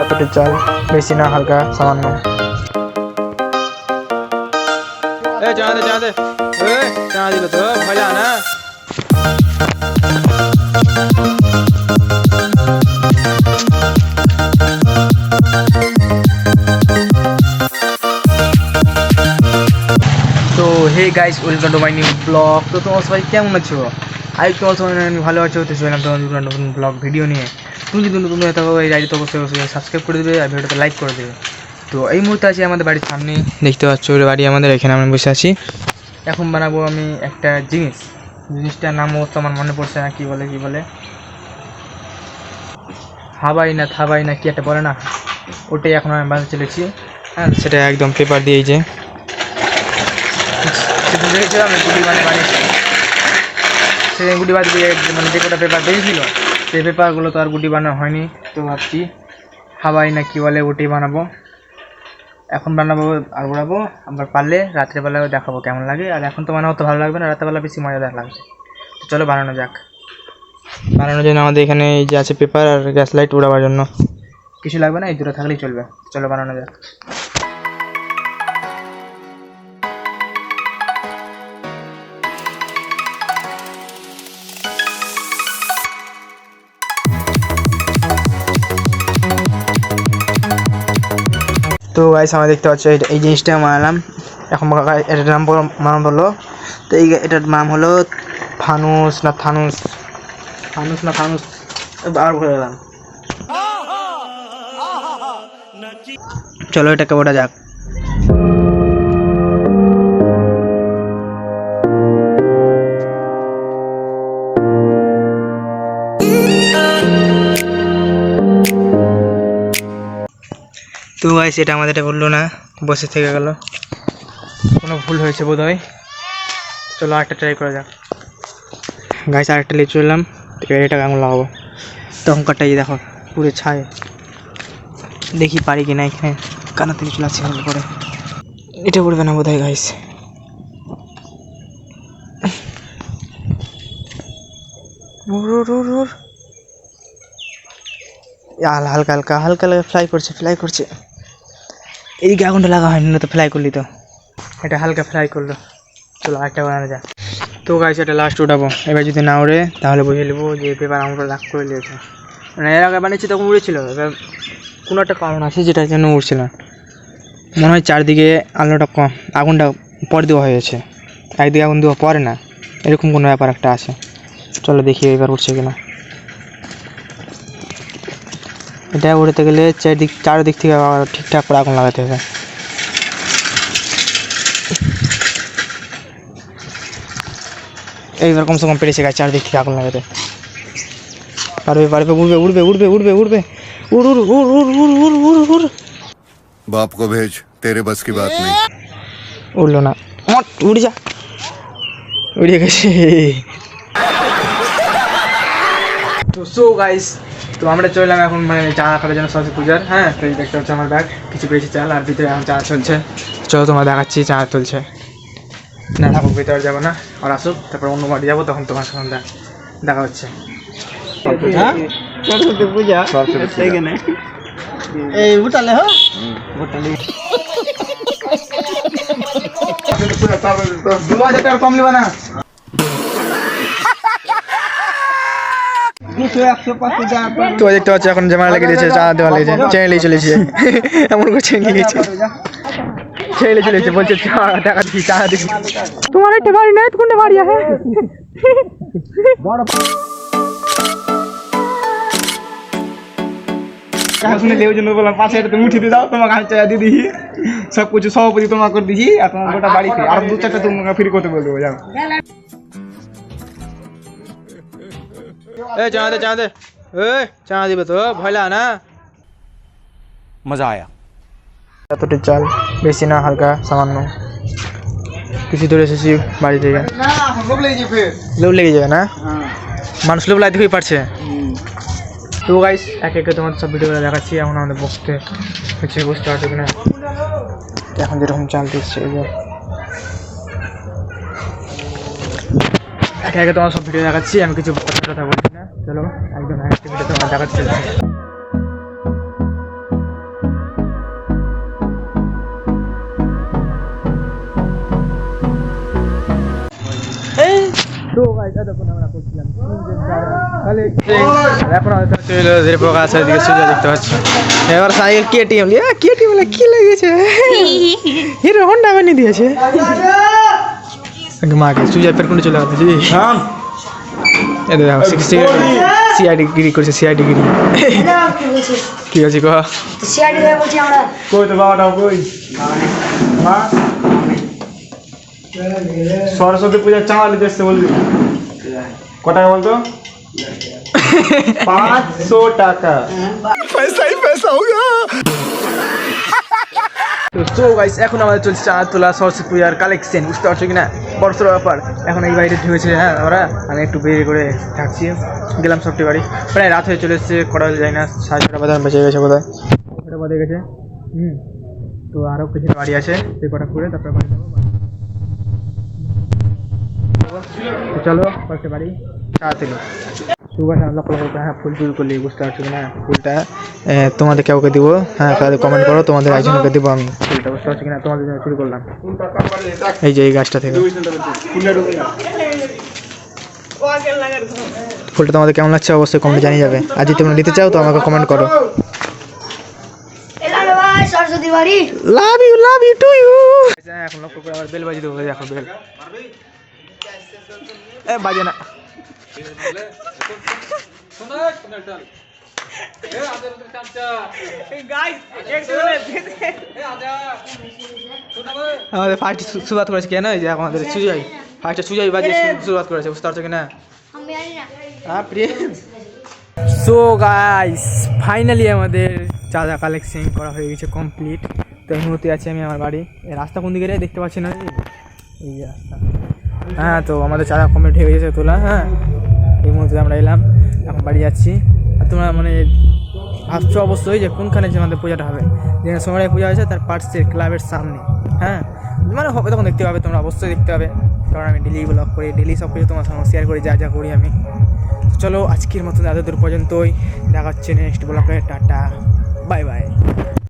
এতটা চাল, বেশি না, হালকা সামান্য। চাঁদে চাঁদ দিল তো ভয় না। তো hey guys, welcome to my new blog. তো তোমার সবাই কেমন আছো? আই তোমার সবাই আমি ভালো আছো। তো চললাম তোমার নতুন ব্লগ ভিডিও নিয়ে। তুমি যদি নতুন হয়ে থাকো এই রাইডি তো অবশ্যই সাবস্ক্রাইব করে দেবে আর ভিডিওটা লাইক করে দেবে। তো এই মুহূর্তে আছি আমাদের বাড়ির সামনে, দেখতে পাচ্ছ বাড়ি আমাদের, এখানে আমি বসে আছি। এখন বানাবো আমি একটা জিনিসটার নাম অবশ্য আমার মনে পড়ছে না, কী বলে হাবাই না থাবাই না কি একটা বলে না, ওটাই এখন আমি বানাতে চলেছি। হ্যাঁ, সেটা একদম পেপার দিয়ে যে দেখেছিলাম গুটি বানিয়েছি, সেই গুটি বাদ দিয়ে মানে যে কটা পেপার বেরিয়েছিল সেই পেপারগুলো তো আর গুটি বানানো হয়নি। তো ভাবছি হাওয়াই না কি বলে ওটি বানাবো, এখন বানাবো আর উড়াবো। আবার পারলে রাত্রেবেলাও দেখাবো কেমন লাগে। আর এখন তো বানাবো তো ভালো লাগবে না, রাত্রেবেলা বেশি মজাদার লাগবে। তো চলো বানানো যাক। বানানোর জন্য আমাদের এখানে এই যে আছে পেপার আর গ্যাস লাইট, উড়াবার জন্য কিছু লাগবে না, এই দুটো থাকলেই চলবে। চলো বানানো যাক। তো গাইস আমরা দেখতে পাচ্ছ এই জিনিসটা বানালাম। এখন এটার নাম বললো, তো এটার নাম হলো ফানুস না থানুস, আর ভুলে গেলাম। চলো এটাকে ওটা যাক। তো গাইস এটা আমাদের বললো না, বসে থেকে গেল, কোনো ভুল হয়েছে বোধ হয়। চলো আরেকটা ট্রাই করা যাক। গাইস আরেকটা নিয়ে চললাম, এটাকে আঙুল লাগাবো। তখনকারটাই দেখো পুরো ছায়, দেখি পারি কিনা। এখানে কানা থেকে চলে আসছে পরে, এটা পড়বে না বোধ হয় গাইস। হালকা হালকা হালকা ফ্লাই করছে। এদিকে আগুনটা লাগা হয়নি, না তো ফ্লাই করলি তো। এটা হালকা ফ্লাই করলো। চলো আরেকটা বানানো যাক। তো গাইস এটা লাস্ট উঠাবো। এবার যদি না উড়ে তাহলে বুঝে নেবো যে পেপার আমরা লাগ করে দিয়েছে। মানে এর আগে বানিয়েছি তখন উড়েছিল, এবার কোনো একটা কারণ আছে যেটার জন্য উড়ছিল না। মনে হয় চারদিকে আলোটা কম, আগুনটা পরে দেওয়া হয়েছে, একদিকে আগুন দেওয়া পরে না, এরকম কোনো ব্যাপার একটা আছে। চলো দেখি এবার উঠছে কিনা। এটা উড়তে গেলে চারদিক থেকে ঠিকঠাক করে আগুন লাগাতে হবে। এইবার কমসে কম পেরেছে গাছ চারদিক থেকে আগুন লাগাতে। পারবে উড়বে। উড়। बाप को भेज, तेरे बस की बात नहीं। উড়লো না, উড়ে গেছে। তো সো গাইস, তো আমরা চললাম এখন মানে চা খাওয়ার জন্য সরস্বতী পূজার। হ্যাঁ, তো এই দেখতে হচ্ছে আমার ব্যাগ, কিছু পেয়েছি চাল, আর ভিতরে এখন চা চলছে। চলো তোমার দেখাচ্ছি চা চলছে না, থাকুক ভিতরে যাবো না, আর আসুক, তারপর অন্য বাড়ি যাবো, তখন তোমার সঙ্গে দেখা হচ্ছে। সরস্বতী পূজা এই ভুটালে হ ভুটালে 2000 টাকা কম নেবা না। তো দেখতে পাচ্ছ এখন জামা লেগে দিয়েছে, চা দেওয়া লেগেছে, চেয়ে চলেছে, এমন করে চেয়ে চলেছে, বলছে চা টাকা দিচ্ছি, চা দিচ্ছি। তোমার একটা গাড়ি নাই, কোনটা গাড়ি আছে? শুনে দেওয়ার জন্য বললাম 5,000 তুমি উঠিয়ে দাও, তোমাকে আমি চা দিয়ে দিই, সব কিছু সভাপতি তোমাকে করে দিয়েছি, আর তোমার গোটা বাড়ি ফ্রি, আর 2-4টা তোমাকে ফ্রি করতে বলে দেবো। যাও চাঁদে চা দিবে তো ভয় না। মজা আয়া। এতটা চাল, বেশি না, হালকা সামান্য। কিছু ধরে এসেছি বাড়ি থেকে, লোভ লেগে যাবে না, মানুষ লোভ লাগতেই পারছে। তো গাইস একে একে তোমাদের সব ভিডিওগুলো দেখাচ্ছি। এখন আমাদের বসতে পারছো কিনা, এখন যেরকম চাল দিচ্ছে একে একে তোমার সব ভিডিও দেখাচ্ছি। আমি কিছু কথা বলছি না, চলো একদম একটা ভিডিও তোমার দেখাচ্ছি। তো গাইস এতক্ষণ আমরা করছিলাম এখন হয়তো চলে রেপোকা আছে এদিকে সুজা দেখতে পাচ্ছ এবার সাইকেল কেটিএম লিয়া কেটিএম বলে কি লেগেছে হিরো হোন্ডা বানিয়ে দিয়েছে মাকে সুজা পের কোনে চলে গেছে থাম এ দেখো 60 সিআইডি গিরি করছে সিআইডি গিরি কি আছে কো সিআইডি হয়ে বলছি আমরা কই তো বাবাটাও কই মা সরস্বতী পূজার চাঁদা নিতে এসছে বললি ক টাকা বলতো 500 টাকা पैसा ही पैसा होगा। তো গাইস এখন আমাদের চলছে চাঁদা তোলা সরস্বতী পূজার কালেকশন বুঝতে পারছো কিনা বড়সড় ব্যাপার এখন এই বাইরে ঢুকেছে হ্যাঁ ওরা আমি একটু বেরিয়ে করে থাকছি গেলাম সবটি বাড়ি প্রায় রাত হয়ে চলে এসছে করা যায় না 6:30 বাজে বেঁচে গেছে বোধ হয় 6:30 বাজে গেছে তো আরও কিছু বাড়ি আছে সেই কটা করে তারপরে বাড়ি যাবো তো চলো ফার্স্টে বাড়ি চাঁদা তুলো সুগার লক্ষ্য করতে হ্যাঁ ফুল টুল করলি বুঝতে পারছো কিনা ফুলটা তোমাদের কাউকে দিব হ্যাঁ তাহলে কমেন্ট করো তোমাদের একজনকে দেবো আমি ফুলটা বুঝতে পারছো কিনা তোমাদের জন্য শুরু করলাম এই যে এই গাছটা থেকে ফুলটা তোমাদের কেমন লাগছে অবশ্যই কমেন্টে জানিয়ে যাবে আর যদি তোমরা নিতে চাও তো আমাকে কমেন্ট করো এলাম ভাই সরস্বতী বাড়ি লাভ ইউ টু ইউ এখন লক্ষ্য করে আবার বেল বাজিয়ে দেবো দেখো বেল বাজে না আমাদের ফার্স্ট শুরুয়াত করেছে কেন এই যে আমাদের সুজয় ফার্স্টে সুজয় বাজিয়ে শুরুয়াত করেছে বুঝতে পারছো কিনা আমি জানি না সো গাইস ফাইনালি আমাদের চাঁদা কালেকশন করা হয়ে গেছে কমপ্লিট তো এই মুহূর্তে আছি আমি আমার বাড়ি এই রাস্তা কোন দিকে রে দেখতে পাচ্ছি না এই রাস্তা হ্যাঁ তো আমাদের চাঁদা কমপ্লিট হয়ে গেছে তোলা হ্যাঁ এই মুহূর্তে আমরা এলাম এখন বাড়ি যাচ্ছি আর তোমরা মানে ভাবছো অবশ্যই যে কোনখানে যে আমাদের পূজাটা হবে যেখানে সময় পূজা হয়েছে তার পার্টসের ক্লাবের সামনে হ্যাঁ মানে হবে তখন দেখতে পাবে তোমরা অবশ্যই দেখতে পাবে কারণ আমি ডেলি ব্লগ করি ডেলি সব কিছু তোমার সঙ্গে শেয়ার করি যা যা করি আমি চলো আজকের মতন এত দূর পর্যন্তই দেখা হচ্ছে নেক্সট ব্লগে টাটা বাই বাই